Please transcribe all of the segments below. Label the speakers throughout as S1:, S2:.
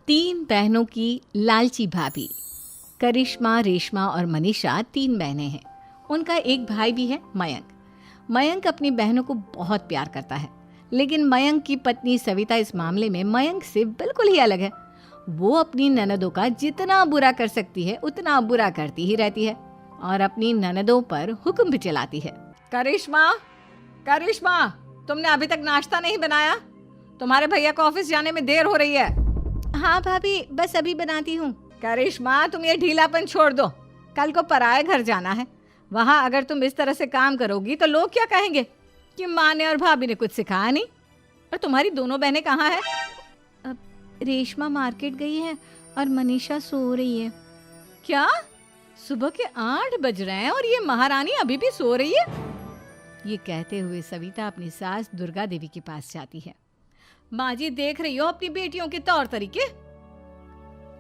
S1: तीन बहनों की लालची भाभी। करिश्मा, रेशमा और मनीषा तीन बहनें हैं। उनका एक भाई भी है, मयंक। मयंक अपनी बहनों को बहुत प्यार करता है, लेकिन मयंक की पत्नी सविता इस मामले में मयंक से बिल्कुल ही अलग है। वो अपनी ननदों का जितना बुरा कर सकती है उतना बुरा करती ही रहती है और अपनी ननदों पर हुक्म भी चलाती है। करिश्मा, करिश्मा, तुमने अभी तक नाश्ता नहीं बनाया? तुम्हारे भैया को ऑफिस जाने में देर हो रही है। हाँ भाभी, बस अभी बनाती हूँ। करिश्मा, तुम ये ढीलापन छोड़ दो। कल को पराए घर जाना है। वहाँ अगर तुम इस तरह से काम करोगी तो लोग क्या कहेंगे कि माँ ने और भाभी ने कुछ सिखाया नहीं। और तुम्हारी दोनों बहनें कहाँ हैं? अब रेशमा मार्केट गई है और मनीषा सो रही है। क्या? सुबह के 8 बज रहे हैं और ये महारानी अभी भी सो रही है? ये कहते हुए सविता अपनी सास दुर्गा देवी के पास जाती है। माँ जी, देख रही हो अपनी बेटियों के तौर तरीके?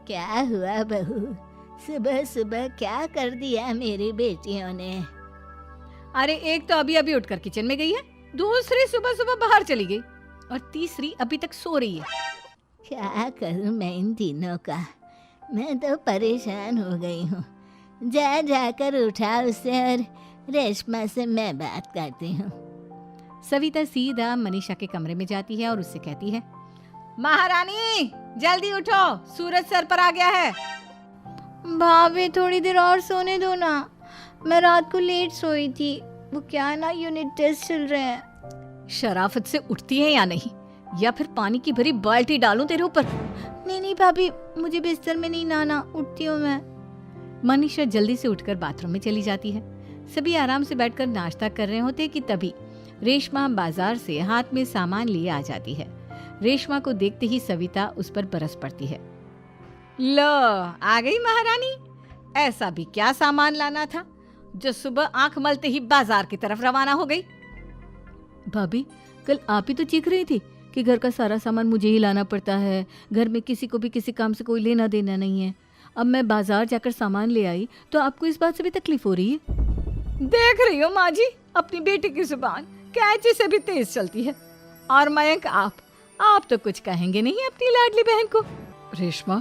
S2: क्या हुआ बहू, सुबह सुबह क्या कर दिया मेरी बेटियों ने?
S1: अरे एक तो अभी अभी उठकर किचन में गई है, दूसरी सुबह सुबह बाहर चली गई और तीसरी अभी तक सो रही है।
S2: क्या करूं मैं इन तीनों का, मैं तो परेशान हो गई हूँ। जा जाकर उठा उसे और रेशमा से मैं बात करती हूँ।
S1: सविता सीधा मनीषा के कमरे में जाती है और उससे कहती है, महारानी जल्दी उठो, सूरज सर पर आ गया है।
S2: भाभी थोड़ी देर और सोने दो ना, मैं रात को लेट सोई थी। वो क्या ना, यूनिट टेस्ट चल रहे हैं।
S1: शराफत से उठती है या नहीं, या फिर पानी की भरी बाल्टी डालूं तेरे ऊपर?
S2: नहीं नहीं भाभी, मुझे बिस्तर में नहीं नहाना, उठती हूँ मैं।
S1: मनीषा जल्दी से उठकर बाथरूम में चली जाती है। सभी आराम से बैठकर नाश्ता कर रहे होते कि तभी रेशमा बाजार से हाथ में सामान लिए आ जाती है। रेशमा को देखते ही सविता उस पर बरस पड़ती है। लो, आ गई महारानी। ऐसा भी क्या सामान लाना था जो सुबह आंख मलते ही बाजार की तरफ रवाना हो गई? भाभी, कल आप ही तो चीख रही थी कि घर का सारा सामान मुझे ही लाना पड़ता है, घर में किसी को भी किसी काम से कोई लेना देना नहीं है। अब मैं बाजार जाकर सामान ले आई तो आपको इस बात से भी तकलीफ हो रही है? देख रही हो माँ जी, अपनी बेटी की जुबान कैंची से भी तेज चलती है। और मयंक, आप तो कुछ कहेंगे नहीं अपनी लाडली बहन को। रेशमा,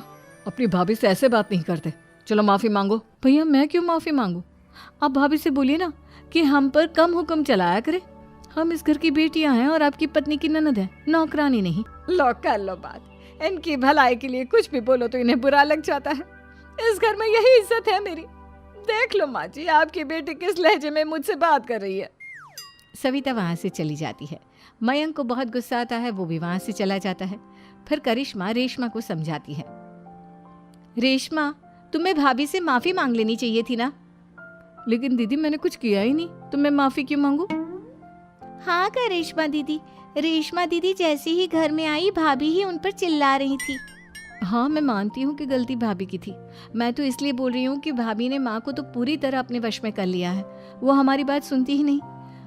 S1: अपनी भाभी से ऐसे बात नहीं करते। चलो माफी मांगो। भैया, मैं क्यों माफी मांगू? आप भाभी से बोलिए ना कि हम पर कम हुक्म चलाया करे। हम इस घर की बेटियां हैं और आपकी पत्नी की ननद है, नौकरानी नहीं। लो कर लो बात। इनकी भलाई के लिए कुछ भी बोलो तो इन्हें बुरा लग जाता है। इस घर में यही इज्जत है मेरी। देख लो माँ जी, आपकी बेटी किस लहजे में मुझसे बात कर रही है। सविता वहां से चली जाती है। मयंक को बहुत गुस्सा आता है, वो भी वहां से चला जाता है। फिर करिश्मा रेशमा को समझाती है। रेशमा, तुम्हें भाभी से माफी मांग लेनी चाहिए थी ना। लेकिन दीदी, मैंने कुछ किया ही नहीं, तो मैं माफी क्यों मांगू?
S2: हाँ करिश्मा दीदी, रेशमा दीदी जैसे ही घर में आई भाभी ही उन पर चिल्ला रही थी।
S1: हाँ, मैं मानती हूँ कि गलती भाभी की थी। मैं तो इसलिए बोल रही हूँ कि भाभी ने माँ को तो पूरी तरह अपने वश में कर लिया है। वो हमारी बात सुनती ही नहीं।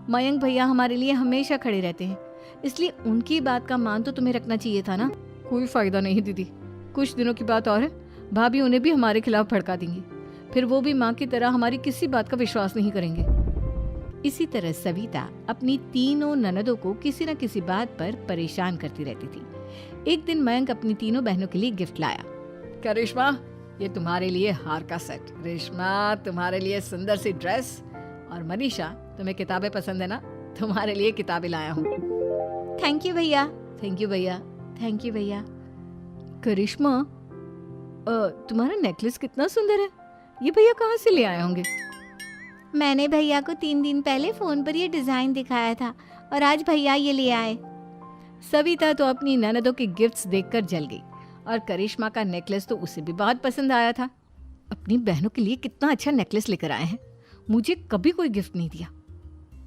S1: मयंक भैया हमारे लिए हमेशा खड़े रहते हैं, इसलिए उनकी बात का मान तो तुम्हें रखना चाहिए था ना। कोई फायदा नहीं दीदी, कुछ दिनों की बात और है, भाभी उन्हें भी हमारे खिलाफ भड़का देंगी। फिर वो भी माँ की तरह हमारी किसी बात का विश्वास नहीं करेंगे। इसी तरह सविता अपनी तीनों ननदों को किसी न किसी बात पर परेशान करती रहती थी। एक दिन मयंक अपनी तीनों बहनों के लिए गिफ्ट लाया। क्या रेशमा, ये तुम्हारे लिए हार का सेट। रेशमा, तुम्हारे लिए सुंदर सी ड्रेस। और मनीषा, तुम्हें किताबें पसंद है ना, तुम्हारे लिए किताबें लाया हूँ।
S2: थैंक यू भैया।
S1: थैंक यू भैया। थैंक यू भैया। करिश्मा, तुम्हारा नेकलेस कितना सुंदर है। ये भैया कहाँ से ले आए होंगे?
S2: मैंने भैया को 3 दिन पहले फोन पर ये डिजाइन दिखाया था और आज भैया ये ले आए।
S1: सविता तो अपनी ननदों के गिफ्ट्स देखकर जल गई और करिश्मा का नेकलेस तो उसे भी बहुत पसंद आया था। अपनी बहनों के लिए कितना अच्छा नेकलेस लेकर आए हैं, मुझे कभी कोई गिफ्ट नहीं दिया।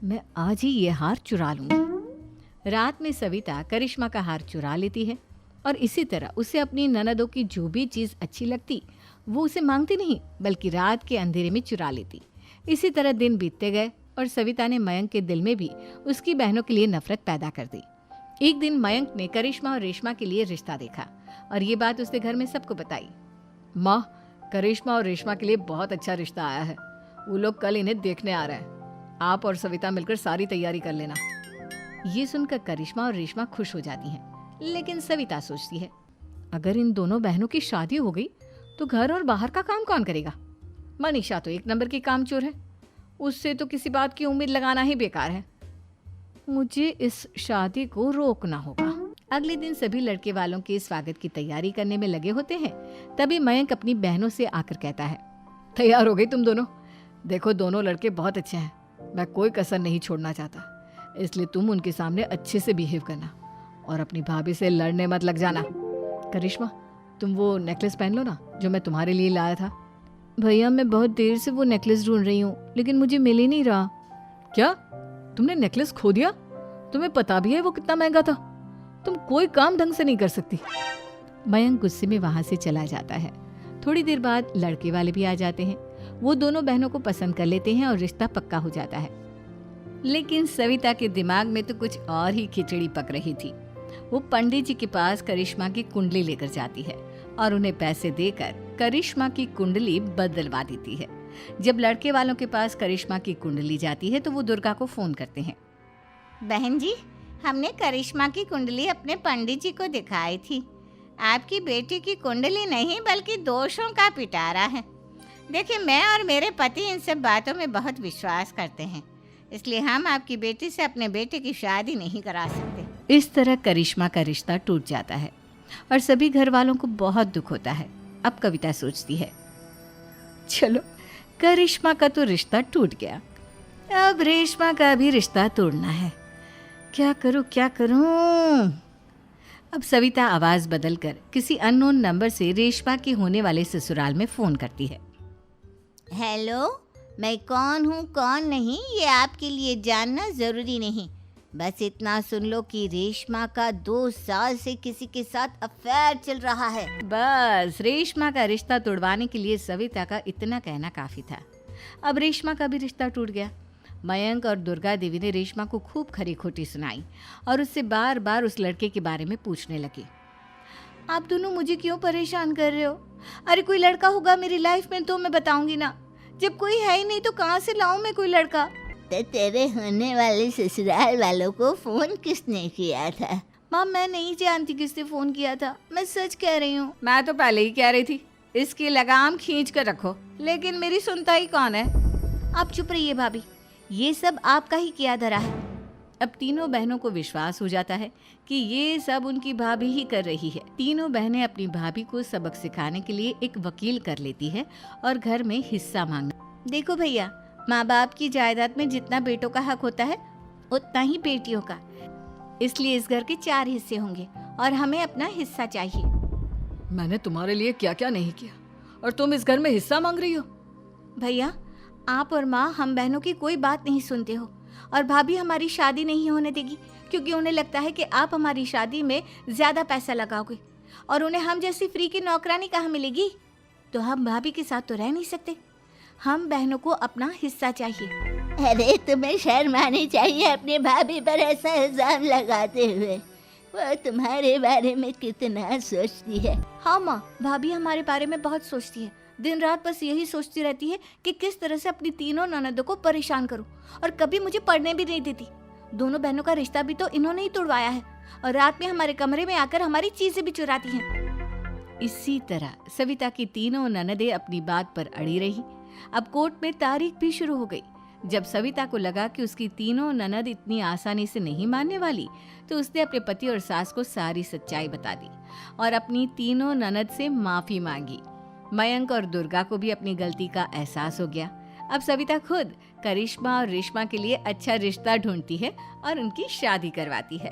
S1: मैं आज ही ये हार चुरा लूंगी। रात में सविता करिश्मा का हार चुरा लेती है और इसी तरह उसे अपनी ननदों की जो भी चीज़ अच्छी लगती वो उसे मांगती नहीं, बल्कि रात के अंधेरे में चुरा लेती। इसी तरह दिन बीतते गए और सविता ने मयंक के दिल में भी उसकी बहनों के लिए नफरत पैदा कर दी। एक दिन मयंक ने करिश्मा और रेशमा के लिए रिश्ता देखा और ये बात उसने घर में सबको बताई। माँ, करिश्मा और रेशमा के लिए बहुत अच्छा रिश्ता आया है। वो लोग कल इन्हें देखने आ रहे हैं। आप और सविता मिलकर सारी तैयारी कर लेना। ये सुनकर करिश्मा और रेशमा खुश हो जाती हैं, लेकिन सविता सोचती है, अगर इन दोनों बहनों की शादी हो गई तो घर और बाहर का काम कौन करेगा? मनीषा तो एक नंबर की कामचोर है, उससे तो किसी बात की उम्मीद लगाना ही बेकार है। मुझे इस शादी को रोकना होगा। अगले दिन सभी लड़के वालों के स्वागत की तैयारी करने में लगे होते हैं। तभी मयंक अपनी बहनों से आकर कहता है, तैयार हो गई तुम दोनों? देखो दोनों लड़के बहुत अच्छे हैं, मैं कोई कसर नहीं छोड़ना चाहता, इसलिए तुम उनके सामने अच्छे से बिहेव करना और अपनी भाभी से लड़ने मत लग जाना। करिश्मा, तुम वो नेकलेस पहन लो ना जो मैं तुम्हारे लिए लाया था। भैया मैं बहुत देर से वो नेकलेस ढूंढ रही हूँ, लेकिन मुझे मिल ही नहीं रहा। क्या तुमने नेकलेस खो दिया? तुम्हें पता भी है वो कितना महंगा था? तुम कोई काम ढंग से नहीं कर सकती। मयंक गुस्से में वहां से चला जाता है। थोड़ी देर बाद लड़के वाले भी आ जाते हैं। वो दोनों बहनों को पसंद कर लेते हैं और रिश्ता पक्का हो जाता है। लेकिन सविता के दिमाग में तो कुछ और ही खिचड़ी पक रही थी। वो पंडित जी के पास करिश्मा की कुंडली लेकर जाती है और उन्हें पैसे देकर करिश्मा की कुंडली बदलवा देती है। जब लड़के वालों के पास करिश्मा की कुंडली जाती है तो वो दुर्गा को फोन करते हैं।
S2: बहन जी, हमने करिश्मा की कुंडली अपने पंडित जी को दिखाई थी। आपकी बेटी की कुंडली नहीं बल्कि दोषों का पिटारा है। देखिए, मैं और मेरे पति इन सब बातों में बहुत विश्वास करते हैं, इसलिए हम आपकी बेटी से अपने बेटे की शादी नहीं करा सकते।
S1: इस तरह करिश्मा का रिश्ता टूट जाता है और सभी घर वालों को बहुत दुख होता है। अब कविता सोचती है, चलो करिश्मा का तो रिश्ता टूट गया, अब रेशमा का भी रिश्ता तोड़ना है। क्या करूं? अब सविता आवाज बदलकर किसी अननोन नंबर से रेशमा के होने वाले ससुराल में फोन करती है।
S2: हेलो, मैं कौन हूँ कौन नहीं ये आपके लिए जानना ज़रूरी नहीं। बस इतना सुन लो कि रेशमा का 2 साल से किसी के साथ अफेयर चल रहा है।
S1: बस रेशमा का रिश्ता तोड़वाने के लिए सविता का इतना कहना काफी था। अब रेशमा का भी रिश्ता टूट गया। मयंक और दुर्गा देवी ने रेशमा को खूब खरी खोटी सुनाई और उससे बार बार उस लड़के के बारे में पूछने लगी। आप दोनों मुझे क्यों परेशान कर रहे हो? अरे कोई लड़का होगा मेरी लाइफ में तो मैं बताऊंगी ना, जब कोई है ही नहीं तो कहाँ से लाऊं मैं कोई लड़का?
S2: तो तेरे होने वाले ससुराल वालों को फोन किसने किया था?
S1: माँ मैं नहीं जानती किसने फोन किया था, मैं सच कह रही हूँ। मैं तो पहले ही कह रही थी इसकी लगाम खींच कर रखो, लेकिन मेरी सुनता ही कौन है। आप चुप रहिए भाभी, ये सब आपका ही किया धरा है। अब तीनों बहनों को विश्वास हो जाता है कि ये सब उनकी भाभी ही कर रही है। तीनों बहनें अपनी भाभी को सबक सिखाने के लिए एक वकील कर लेती है और घर में हिस्सा मांगना। देखो भैया, माँ बाप की जायदाद में जितना बेटों का हक होता है उतना ही बेटियों का, इसलिए इस घर के 4 हिस्से होंगे और हमें अपना हिस्सा चाहिए। मैंने तुम्हारे लिए क्या क्या नहीं किया और तुम इस घर में हिस्सा मांग रही हो? भैया, आप और माँ हम बहनों की कोई बात नहीं सुनते हो और भाभी हमारी शादी नहीं होने देगी क्योंकि उन्हें लगता है कि आप हमारी शादी में ज्यादा पैसा लगाओगे और उन्हें हम जैसी फ्री की नौकरानी कहाँ मिलेगी। तो हम भाभी के साथ तो रह नहीं सकते, हम बहनों को अपना हिस्सा चाहिए।
S2: अरे तुम्हें शर्म आनी चाहिए अपने भाभी पर ऐसा इल्जाम लगाते हुए। वो तुम्हारे बारे में कितना सोचती है।
S1: हाँ माँ, भाभी हमारे बारे में बहुत सोचती है, दिन रात बस यही सोचती रहती है कि किस तरह से अपनी तीनों ननदों को परेशान करूं और कभी मुझे पढ़ने भी नहीं देती। दोनों बहनों का रिश्ता भी तो इन्होंने ही तोड़वाया है और रात में हमारे कमरे में आकर हमारी चीजें भी चुराती हैं। इसी तरह सविता की तीनों ननदें अपनी बात पर अड़ी रही। अब कोर्ट में तारीख भी शुरू हो गई। जब सविता को लगा कि उसकी तीनों ननद इतनी आसानी से नहीं मानने वाली, तो उसने अपने पति और सास को सारी सच्चाई बता दी और अपनी तीनों ननद से माफी मांगी। मयंक और दुर्गा को भी अपनी गलती का एहसास हो गया। अब सविता खुद करिश्मा और रेशमा के लिए अच्छा रिश्ता ढूंढती है और उनकी शादी करवाती है।